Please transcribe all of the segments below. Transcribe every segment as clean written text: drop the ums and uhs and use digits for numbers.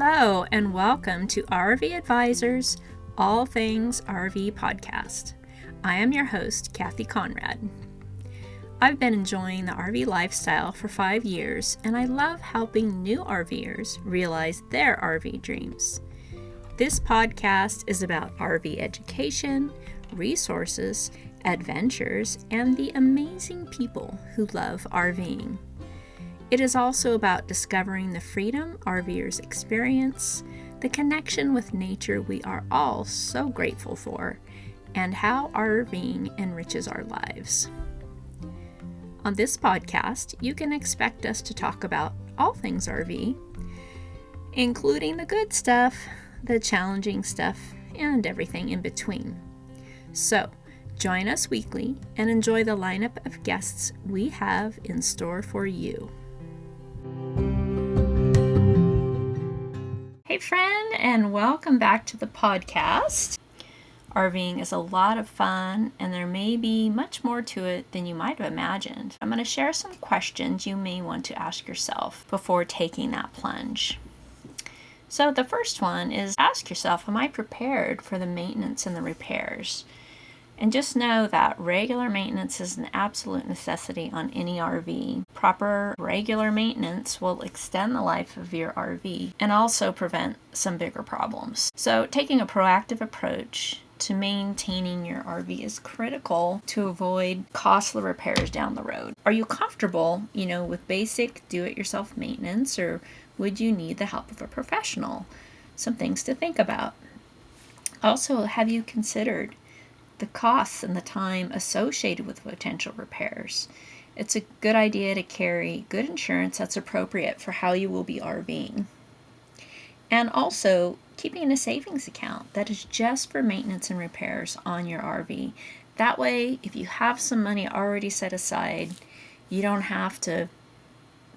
Hello and welcome to RV Advisors All Things RV podcast. I am your host, Kathy Conrad. I've been enjoying the RV lifestyle for 5 years and I love helping new RVers realize their RV dreams. This podcast is about RV education, resources, adventures, and the amazing people who love RVing. It is also about discovering the freedom RVers experience, the connection with nature we are all so grateful for, and how RVing enriches our lives. On this podcast, you can expect us to talk about all things RV, including the good stuff, the challenging stuff, and everything in between. So, join us weekly and enjoy the lineup of guests we have in store for you. Hey friend, and welcome back to the podcast. RVing is a lot of fun, and there may be much more to it than you might have imagined. I'm going to share some questions you may want to ask yourself before taking that plunge. So the first one is ask yourself, am I prepared for the maintenance and the repairs? And just know that regular maintenance is an absolute necessity on any RV. Proper regular maintenance will extend the life of your RV and also prevent some bigger problems. So taking a proactive approach to maintaining your RV is critical to avoid costly repairs down the road. Are you comfortable, with basic do-it-yourself maintenance, or would you need the help of a professional? Some things to think about. Also, have you considered the costs and the time associated with potential repairs? It's a good idea to carry good insurance that's appropriate for how you will be RVing. And also, keeping a savings account that is just for maintenance and repairs on your RV. That way, if you have some money already set aside, you don't have to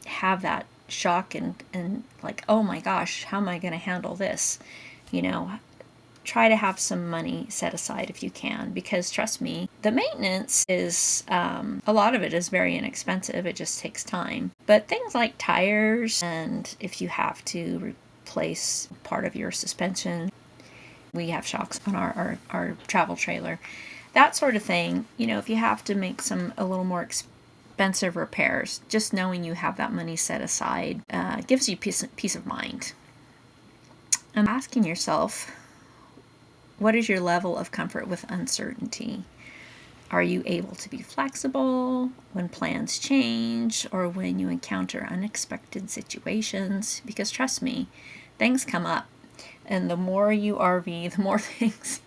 have that shock and like, oh my gosh, how am I going to handle this? Try to have some money set aside if you can, because trust me, the maintenance is, a lot of it is very inexpensive. It just takes time. But things like tires, and if you have to replace part of your suspension, we have shocks on our travel trailer, that sort of thing. If you have to make a little more expensive repairs, just knowing you have that money set aside gives you peace of mind. I'm asking yourself, what is your level of comfort with uncertainty? Are you able to be flexible when plans change or when you encounter unexpected situations? Because trust me, things come up. And the more you RV, the more things,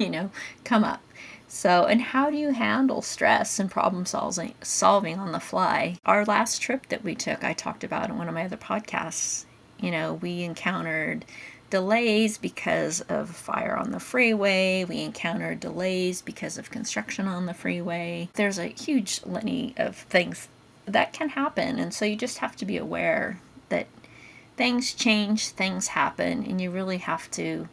come up. So, and how do you handle stress and problem solving on the fly? Our last trip that we took, I talked about in one of my other podcasts, we encountered delays because of fire on the freeway. We encountered delays because of construction on the freeway. There's a huge litany of things that can happen. And so you just have to be aware that things change, things happen, and you really have to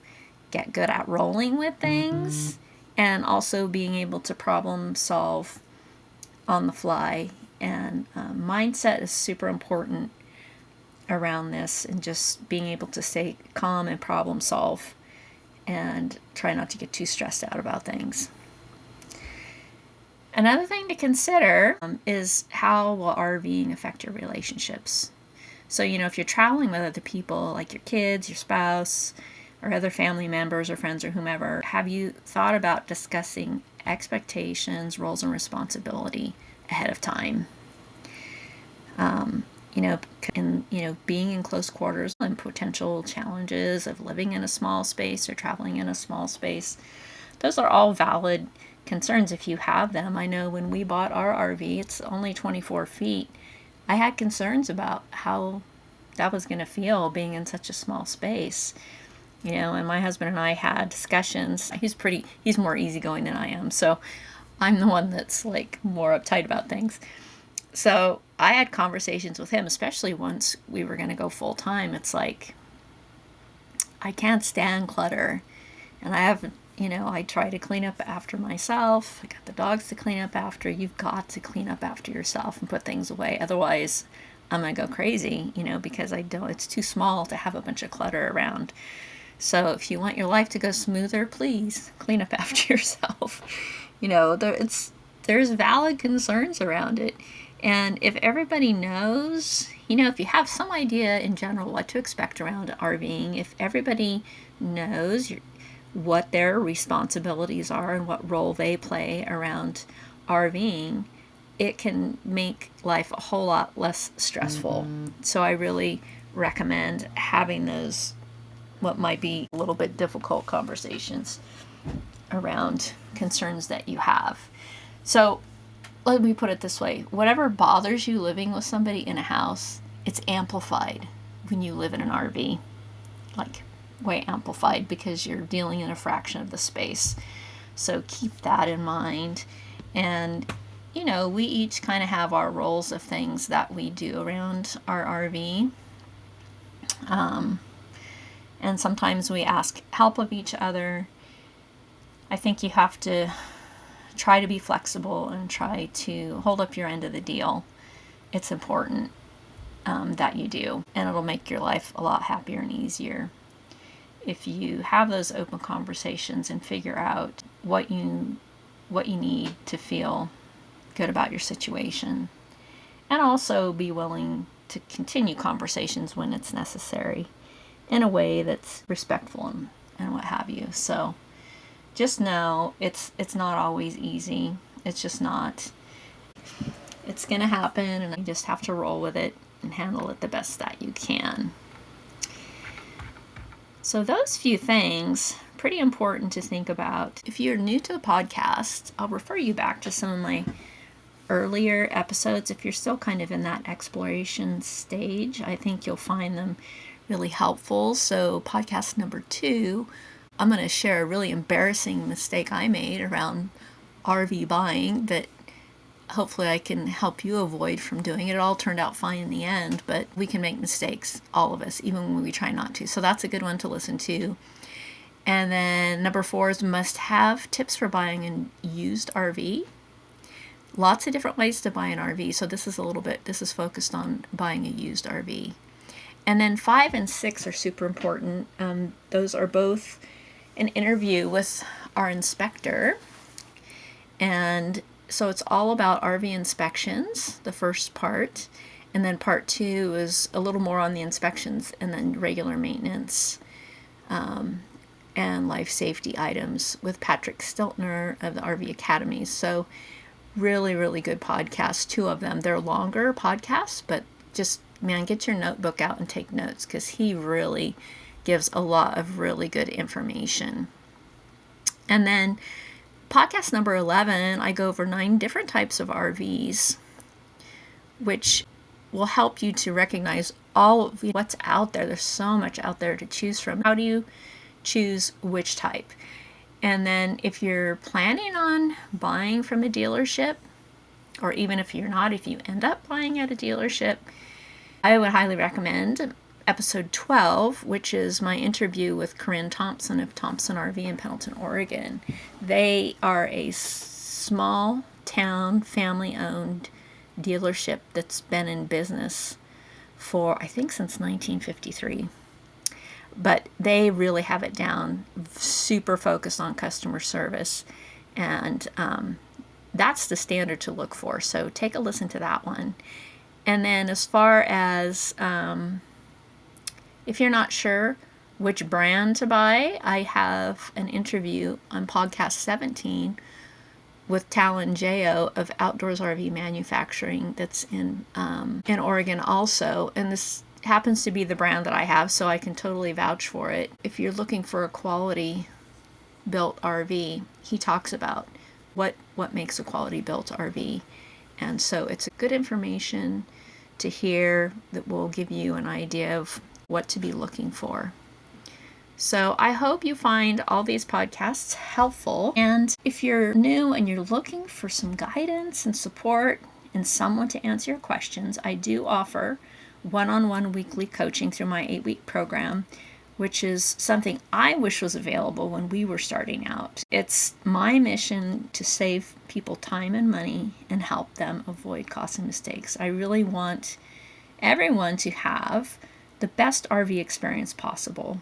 get good at rolling with things and also being able to problem solve on the fly. And mindset is super important around this, and just being able to stay calm and problem solve and try not to get too stressed out about things. Another thing to consider is how will RVing affect your relationships. So, if you're traveling with other people, like your kids, your spouse, or other family members or friends or whomever, have you thought about discussing expectations, roles, and responsibility ahead of time? Being in close quarters and potential challenges of living in a small space or traveling in a small space. Those are all valid concerns if you have them. I know when we bought our RV, it's only 24 feet. I had concerns about how that was going to feel being in such a small space. And my husband and I had discussions. He's more easygoing than I am. So I'm the one that's more uptight about things. So I had conversations with him, especially once we were going to go full time. It's like, I can't stand clutter. And I try to clean up after myself. I got the dogs to clean up after. You've got to clean up after yourself and put things away. Otherwise, I'm going to go crazy, because it's too small to have a bunch of clutter around. So if you want your life to go smoother, please clean up after yourself. There's valid concerns around it. And if everybody knows, if you have some idea in general what to expect around RVing, if everybody knows what their responsibilities are and what role they play around RVing, it can make life a whole lot less stressful. So I really recommend having those, what might be a little bit difficult conversations around concerns that you have. So let me put it this way. Whatever bothers you living with somebody in a house, it's amplified when you live in an RV. Like, way amplified, because you're dealing in a fraction of the space. So keep that in mind. And, we each kind of have our roles of things that we do around our RV. And sometimes we ask help of each other. I think you have to try to be flexible and try to hold up your end of the deal. It's important that you do, and it'll make your life a lot happier and easier if you have those open conversations and figure out what you need to feel good about your situation, and also be willing to continue conversations when it's necessary in a way that's respectful and what have you. So just know it's not always easy. It's just not. It's going to happen, and you just have to roll with it and handle it the best that you can. So those few things, pretty important to think about. If you're new to the podcast, I'll refer you back to some of my earlier episodes. If you're still kind of in that exploration stage, I think you'll find them really helpful. So podcast number 2, I'm going to share a really embarrassing mistake I made around RV buying that hopefully I can help you avoid from doing it. It all turned out fine in the end, but we can make mistakes, all of us, even when we try not to. So that's a good one to listen to. And then number 4 is must-have tips for buying a used RV. Lots of different ways to buy an RV. So this is focused on buying a used RV. And then 5 and 6 are super important. Those are both an interview with our inspector. And so it's all about RV inspections, the first part. And then part 2 is a little more on the inspections and then regular maintenance and life safety items with Patrick Stiltner of the RV Academy. So really, really good podcasts, 2 of them. They're longer podcasts, but just, get your notebook out and take notes, because he really gives a lot of really good information. And then podcast number 11, I go over 9 different types of RVs, which will help you to recognize all of what's out there. There's so much out there to choose from. How do you choose which type? And then if you're planning on buying from a dealership, or even if you're not, if you end up buying at a dealership, I would highly recommend episode 12, which is my interview with Corinne Thompson of Thompson RV in Pendleton, Oregon. They are a small town, family-owned dealership that's been in business for, I think, since 1953. But they really have it down, super focused on customer service, and that's the standard to look for. So take a listen to that one. And then as far as if you're not sure which brand to buy, I have an interview on podcast 17 with Talon J.O. of Outdoors RV Manufacturing that's in Oregon also. And this happens to be the brand that I have, so I can totally vouch for it. If you're looking for a quality built RV, he talks about what makes a quality built RV. And so it's good information to hear that will give you an idea of what to be looking for. So I hope you find all these podcasts helpful. And if you're new and you're looking for some guidance and support and someone to answer your questions, I do offer one-on-one weekly coaching through my 8-week program, which is something I wish was available when we were starting out. It's my mission to save people time and money and help them avoid costs and mistakes. I really want everyone to have the best RV experience possible,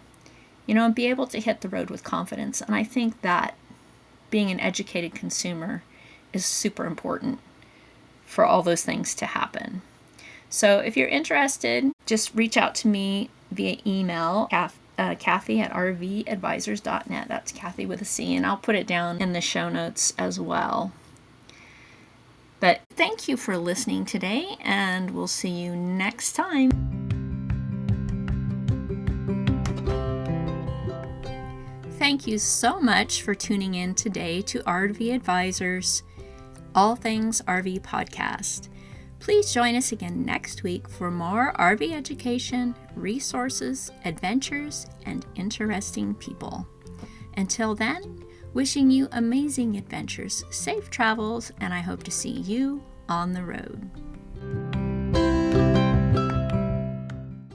and be able to hit the road with confidence. And I think that being an educated consumer is super important for all those things to happen. So if you're interested, just reach out to me via email, Kathy at RVadvisors.net. That's Kathy with a C, and I'll put it down in the show notes as well. But thank you for listening today, and we'll see you next time. Thank you so much for tuning in today to RV Advisors, All Things RV Podcast. Please join us again next week for more RV education, resources, adventures, and interesting people. Until then, wishing you amazing adventures, safe travels, and I hope to see you on the road.